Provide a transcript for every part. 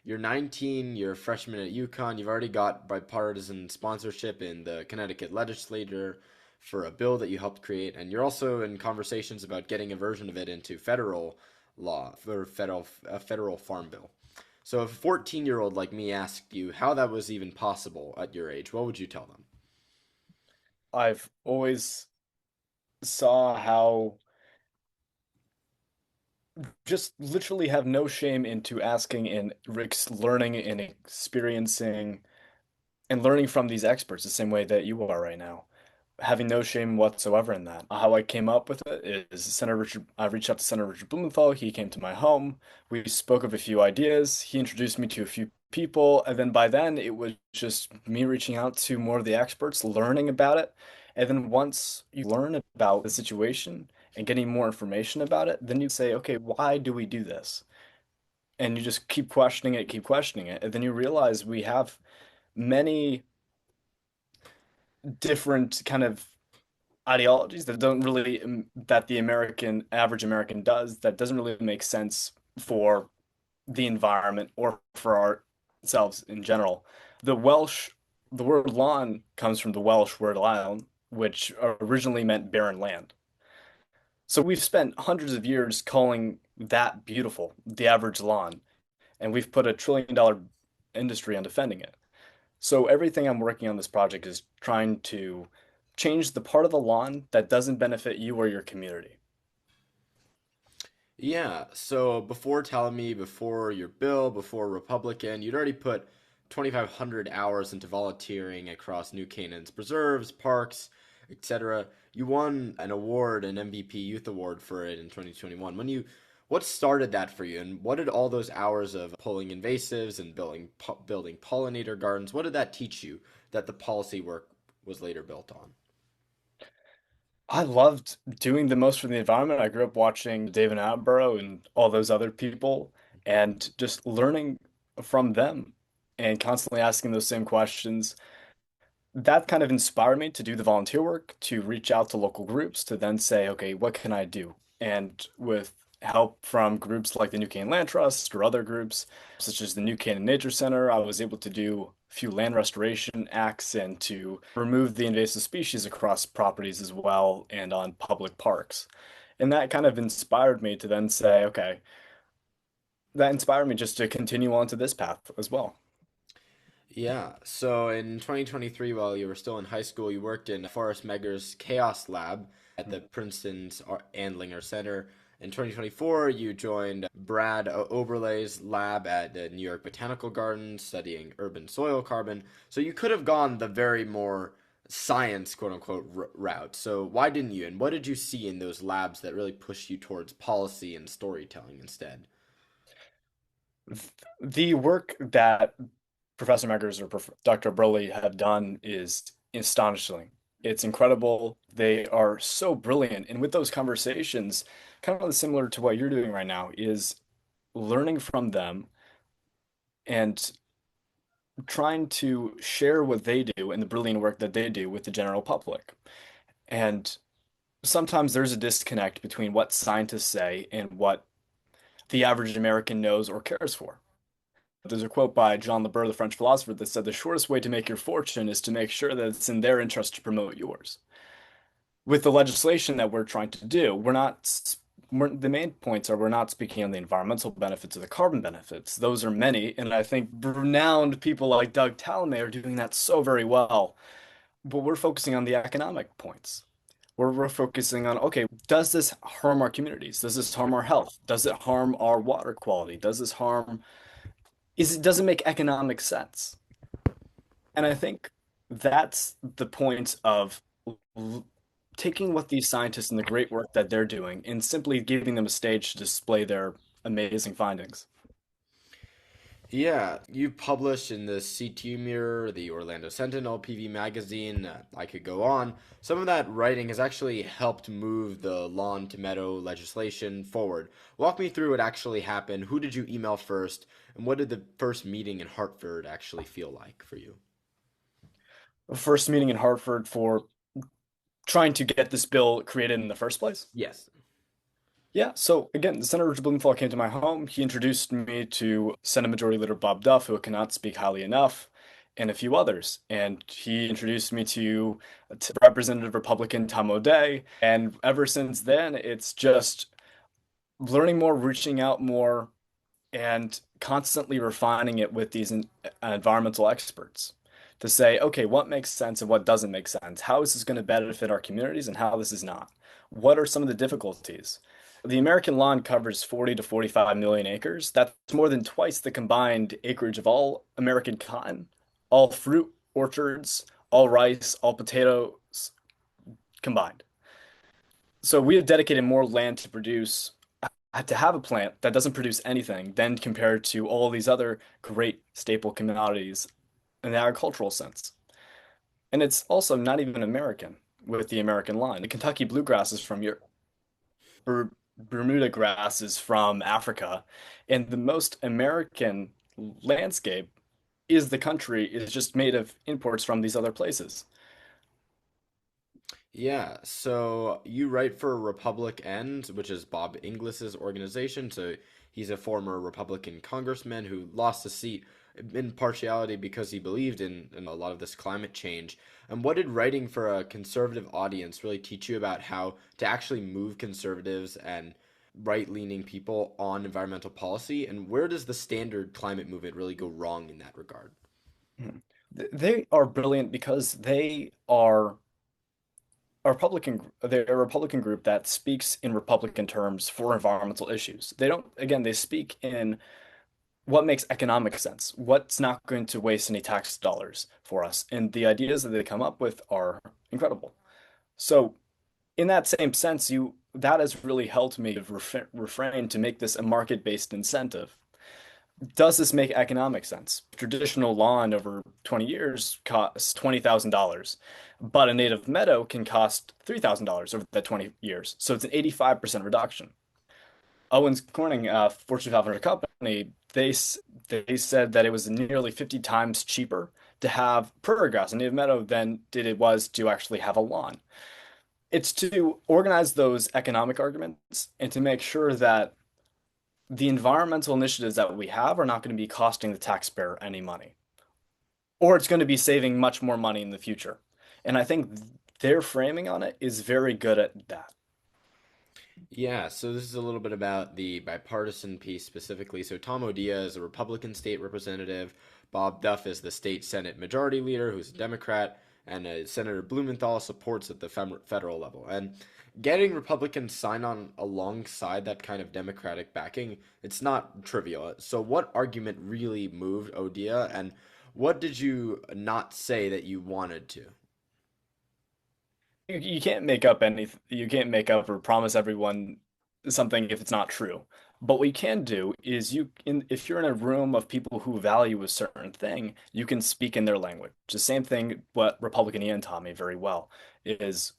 you're 19, you're a freshman at UConn, you've already got bipartisan sponsorship in the Connecticut legislature for a bill that you helped create, and you're also in conversations about getting a version of it into federal law for a federal farm bill. So if a 14-year-old like me asked you how that was even possible at your age, what would you tell them? I've always saw how just literally have no shame into asking and learning and experiencing and learning from these experts the same way that you are right now. Having no shame whatsoever in that. How I came up with it is Senator Richard, I reached out to Senator Richard Blumenthal. He came to my home. We spoke of a few ideas. He introduced me to a few people. And then by then, it was just me reaching out to more of the experts, learning about it. And then once you learn about the situation and getting more information about it, then you say, okay, why do we do this? And you just keep questioning it. And then you realize we have many different kind of ideologies that don't really that the American average American does that doesn't really make sense for the environment or for ourselves in general. The Welsh, the word lawn comes from the Welsh word lawn, which originally meant barren land. So we've spent hundreds of years calling that beautiful, the average lawn, and we've put $1 trillion industry on defending it. So everything I'm working on this project is trying to change the part of the lawn that doesn't benefit you or your community. Yeah, so before telling me, before your bill, before Republican, you'd already put 2,500 hours into volunteering across New Canaan's preserves, parks, etc. You won an award, an MVP Youth Award for it in 2021. What started that for you, and what did all those hours of pulling invasives and building pollinator gardens, what did that teach you that the policy work was later built on? I loved doing the most for the environment. I grew up watching David Attenborough and all those other people and just learning from them and constantly asking those same questions. That kind of inspired me to do the volunteer work, to reach out to local groups, to then say, okay, what can I do? And with help from groups like the New Canaan Land Trust or other groups, such as the New Canaan Nature Center, I was able to do a few land restoration acts and to remove the invasive species across properties as well and on public parks. And that kind of inspired me to then say, okay, that inspired me just to continue on to this path as well. Yeah, so in 2023, while you were still in high school, you worked in Forrest Megger's Chaos Lab at the Princeton's Andlinger Center. In 2024, you joined Brad Oberle's lab at the New York Botanical Gardens studying urban soil carbon. So you could have gone the very more science, quote unquote, route. So why didn't you? And what did you see in those labs that really pushed you towards policy and storytelling instead? The work that Professor Meggers or Dr. Broly have done is astonishing. It's incredible. They are so brilliant. And with those conversations, kind of similar to what you're doing right now, is learning from them and trying to share what they do and the brilliant work that they do with the general public. And sometimes there's a disconnect between what scientists say and what the average American knows or cares for. There's a quote by John Leboeuf, the French philosopher, that said the shortest way to make your fortune is to make sure that it's in their interest to promote yours. With the legislation that we're trying to do, the main points are we're not speaking on the environmental benefits or the carbon benefits. Those are many, and I think renowned people like Doug Tallamy are doing that so very well. But we're focusing on the economic points. We're focusing on, okay, does this harm our communities? Does this harm our health? Does it harm our water quality? Does this harm does it make economic sense? And I think that's the point of l- taking what these scientists and the great work that they're doing and simply giving them a stage to display their amazing findings. Yeah, you published in the CTU Mirror, the Orlando Sentinel, PV Magazine. I could go on. Some of that writing has actually helped move the lawn to meadow legislation forward. Walk me through what actually happened. Who did you email first? And what did the first meeting in Hartford actually feel like for you? First meeting in Hartford for trying to get this bill created in the first place. Yes. Yeah, so again, Senator Blumenthal came to my home. He introduced me to Senate Majority Leader Bob Duff, who I cannot speak highly enough, and a few others. And he introduced me to Representative Republican Tom O'Day. And ever since then, it's just learning more, reaching out more, and constantly refining it with these environmental experts to say, okay, what makes sense and what doesn't make sense? How is this going to benefit our communities and how this is not? What are some of the difficulties? The American lawn covers 40 to 45 million acres. That's more than twice the combined acreage of all American cotton, all fruit orchards, all rice, all potatoes combined. So we have dedicated more land to have a plant that doesn't produce anything than compared to all these other great staple commodities in the agricultural sense. And it's also not even American with the American line. The Kentucky bluegrass is from Europe. Bermuda grass is from Africa. And the most American landscape is the country is just made of imports from these other places. Yeah, so you write for Republic End, which is Bob Inglis's organization. So he's a former Republican congressman who lost a seat in partiality because he believed in a lot of this climate change. And what did writing for a conservative audience really teach you about how to actually move conservatives and right-leaning people on environmental policy? And where does the standard climate movement really go wrong in that regard? Mhm. They are brilliant because they are they're a Republican group that speaks in Republican terms for environmental issues. They don't, again, they speak in what makes economic sense, what's not going to waste any tax dollars for us. And the ideas that they come up with are incredible. So, in that same sense, you that has really helped me to refrain to make this a market-based incentive. Does this make economic sense? Traditional lawn over 20 years costs $20,000, but a native meadow can cost $3,000 over that 20 years. So it's an 85% reduction. Owens Corning, Fortune 500 company, they said that it was nearly 50 times cheaper to have prairie grass, a native meadow, than it was to actually have a lawn. It's to organize those economic arguments and to make sure that the environmental initiatives that we have are not going to be costing the taxpayer any money, or it's going to be saving much more money in the future. And I think their framing on it is very good at that. Yeah, so this is a little bit about the bipartisan piece specifically. So Tom O'Dea is a Republican state representative. Bob Duff is the state Senate Majority Leader, who's a Democrat, and Senator Blumenthal supports at the federal level. And getting Republicans sign on alongside that kind of Democratic backing, it's not trivial. So what argument really moved O'Dea, and what did you not say that you wanted to? You can't make up anything. You can't make up or promise everyone something if it's not true. But what you can do is if you're in a room of people who value a certain thing, you can speak in their language. The same thing what Republican Ian taught me very well is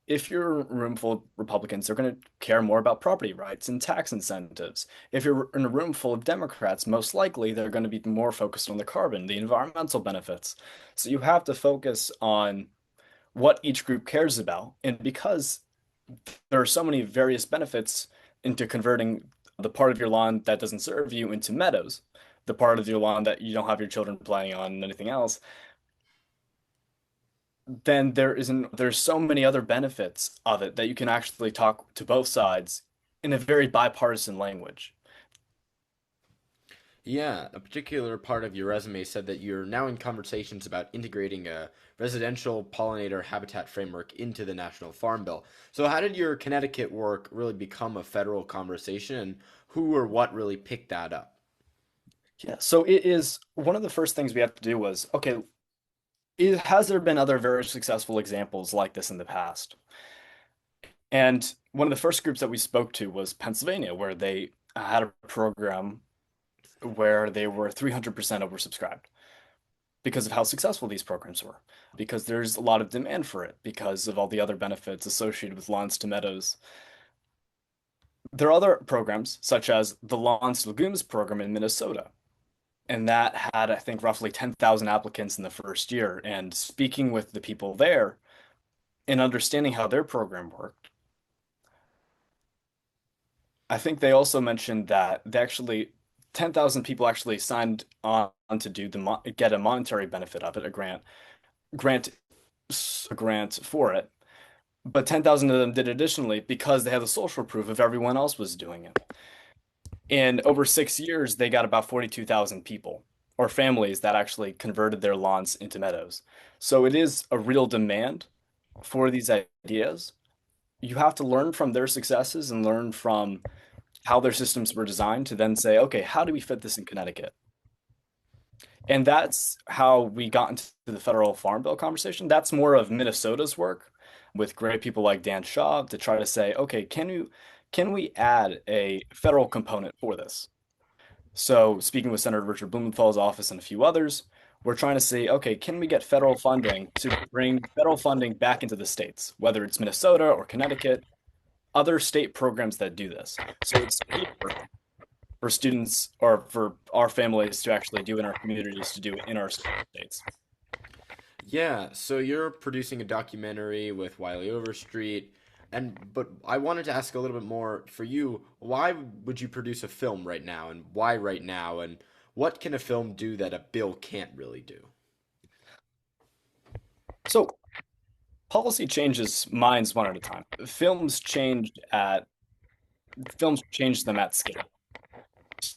if you're in a room full of Republicans, they're going to care more about property rights and tax incentives. If you're in a room full of Democrats, most likely they're going to be more focused on the carbon, the environmental benefits. So you have to focus on what each group cares about. And because there are so many various benefits into converting the part of your lawn that doesn't serve you into meadows, the part of your lawn that you don't have your children playing on and anything else, then there's so many other benefits of it that you can actually talk to both sides in a very bipartisan language. Yeah, a particular part of your resume said that you're now in conversations about integrating a residential pollinator habitat framework into the National Farm Bill. So, how did your Connecticut work really become a federal conversation, and who or what really picked that up? Yeah, so it is one of the first things we have to do was, okay, has there been other very successful examples like this in the past? And one of the first groups that we spoke to was Pennsylvania, where they had a program where they were 300% oversubscribed because of how successful these programs were, because there's a lot of demand for it, because of all the other benefits associated with lawns to meadows. There are other programs, such as the Lawns to Legumes program in Minnesota, and that had, I think, roughly 10,000 applicants in the first year. And speaking with the people there and understanding how their program worked, I think they also mentioned that 10,000 people actually signed on to do get a monetary benefit of it, grant, a grant for it. But 10,000 of them did additionally because they had the social proof of everyone else was doing it. And over 6 years, they got about 42,000 people or families that actually converted their lawns into meadows. So it is a real demand for these ideas. You have to learn from their successes and learn from how their systems were designed to then say, okay, how do we fit this in Connecticut? And that's how we got into the federal farm bill conversation. That's more of Minnesota's work with great people like Dan Shaw to try to say, okay, can we add a federal component for this? So speaking with Senator Richard Blumenthal's office and a few others, we're trying to say, okay, can we get federal funding to bring federal funding back into the states, whether it's Minnesota or Connecticut, other state programs that do this. So it's cheaper for students or for our families to actually do in our communities to do in our states. Yeah, so you're producing a documentary with Wiley Overstreet, and but I wanted to ask a little bit more for you. Why would you produce a film right now, and why right now, and what can a film do that a bill can't really do? So policy changes minds one at a time. Films change them at scale.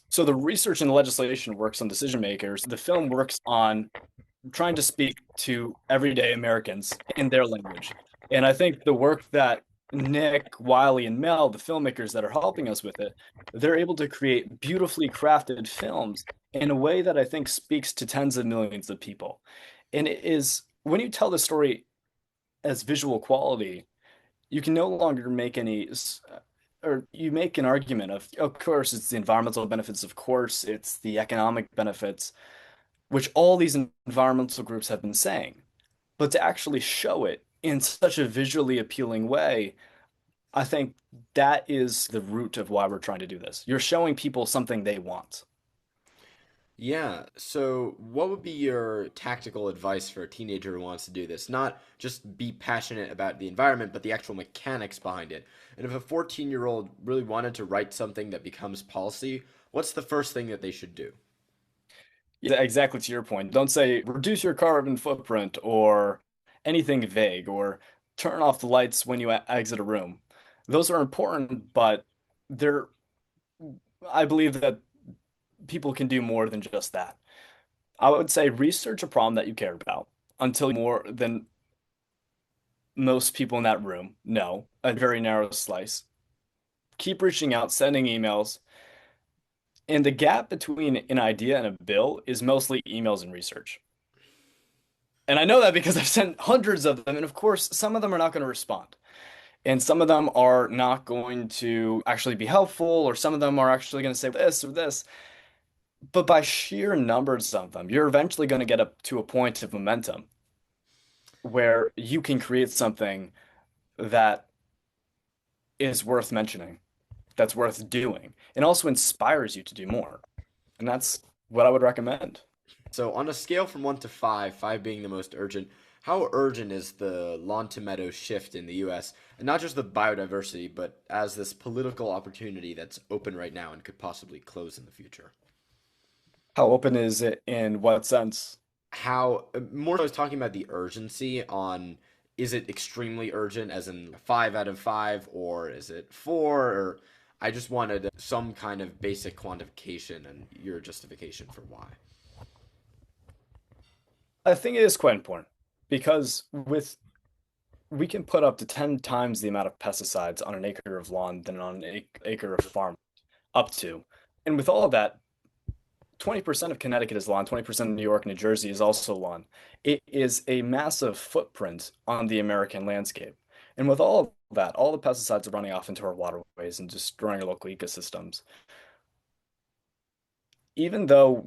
So the research and the legislation works on decision makers. The film works on trying to speak to everyday Americans in their language. And I think the work that Nick, Wiley, and Mel, the filmmakers that are helping us with it, they're able to create beautifully crafted films in a way that I think speaks to tens of millions of people. And it is when you tell the story as visual quality, you can no longer make or you make an argument of course, it's the environmental benefits, of course, it's the economic benefits, which all these environmental groups have been saying. But to actually show it in such a visually appealing way, I think that is the root of why we're trying to do this. You're showing people something they want. Yeah, so what would be your tactical advice for a teenager who wants to do this? Not just be passionate about the environment, but the actual mechanics behind it. And if a 14-year-old really wanted to write something that becomes policy, what's the first thing that they should do? Yeah, exactly to your point. Don't say reduce your carbon footprint or anything vague or turn off the lights when you exit a room. Those are important, but they're, I believe that people can do more than just that. I would say research a problem that you care about until more than most people in that room know, a very narrow slice. Keep reaching out, sending emails. And the gap between an idea and a bill is mostly emails and research. And I know that because I've sent hundreds of them. And of course, some of them are not going to respond. And some of them are not going to actually be helpful, or some of them are actually going to say this or this. But by sheer numbers of them, you're eventually going to get up to a point of momentum where you can create something that is worth mentioning, that's worth doing, and also inspires you to do more. And that's what I would recommend. So on a scale from 1 to 5, 5 being the most urgent, how urgent is the lawn to meadow shift in the US? And not just the biodiversity, but as this political opportunity that's open right now and could possibly close in the future? How open is it in what sense? How more so I was talking about the urgency on, is it extremely urgent as in 5 out of 5, or is it 4, or I just wanted some kind of basic quantification and your justification for why. I think it is quite important because we can put up to 10 times the amount of pesticides on an acre of lawn than on an acre of farm up to. And with all of that, 20% of Connecticut is lawn, 20% of New York, New Jersey is also lawn. It is a massive footprint on the American landscape. And with all of that, all the pesticides are running off into our waterways and destroying our local ecosystems. Even though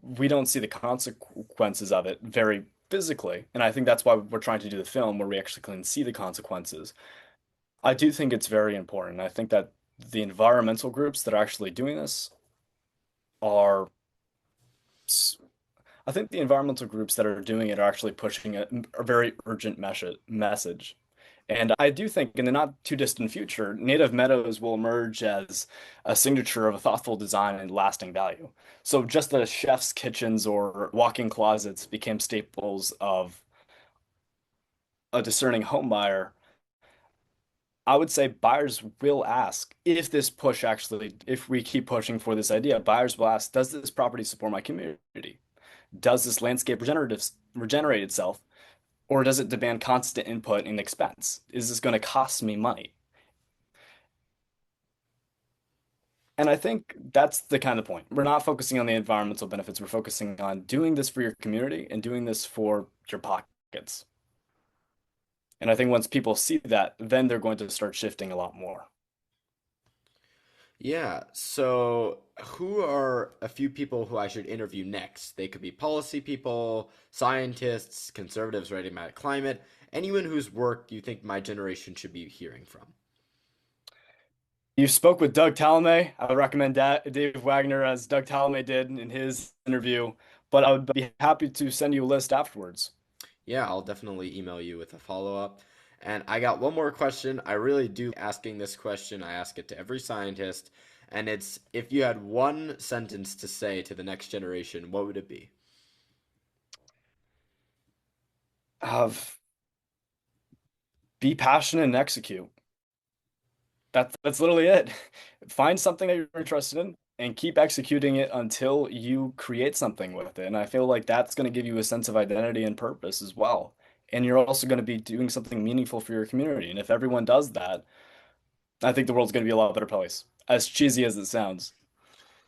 we don't see the consequences of it very physically, and I think that's why we're trying to do the film where we actually can see the consequences. I do think it's very important. I think that the environmental groups that are actually doing this are I think the environmental groups that are doing it are actually pushing a very urgent message. And I do think in the not too distant future, native meadows will emerge as a signature of a thoughtful design and lasting value. So just as chef's kitchens or walk-in closets became staples of a discerning home buyer, I would say buyers will ask if this push actually, if we keep pushing for this idea, buyers will ask, does this property support my community? Does this landscape regenerate itself? Or does it demand constant input and expense? Is this going to cost me money? And I think that's the kind of point. We're not focusing on the environmental benefits. We're focusing on doing this for your community and doing this for your pockets. And I think once people see that, then they're going to start shifting a lot more. Yeah, so who are a few people who I should interview next? They could be policy people, scientists, conservatives writing about climate, anyone whose work you think my generation should be hearing from. You spoke with Doug Tallamy. I would recommend Dave Wagner as Doug Tallamy did in his interview, but I would be happy to send you a list afterwards. Yeah, I'll definitely email you with a follow-up. And I got one more question. I really do asking this question. I ask it to every scientist, and it's if you had one sentence to say to the next generation, what would it be? Of Be passionate and execute. That's literally it. Find something that you're interested in and keep executing it until you create something with it. And I feel like that's going to give you a sense of identity and purpose as well. And you're also going to be doing something meaningful for your community. And if everyone does that, I think the world's going to be a lot better place. As cheesy as it sounds.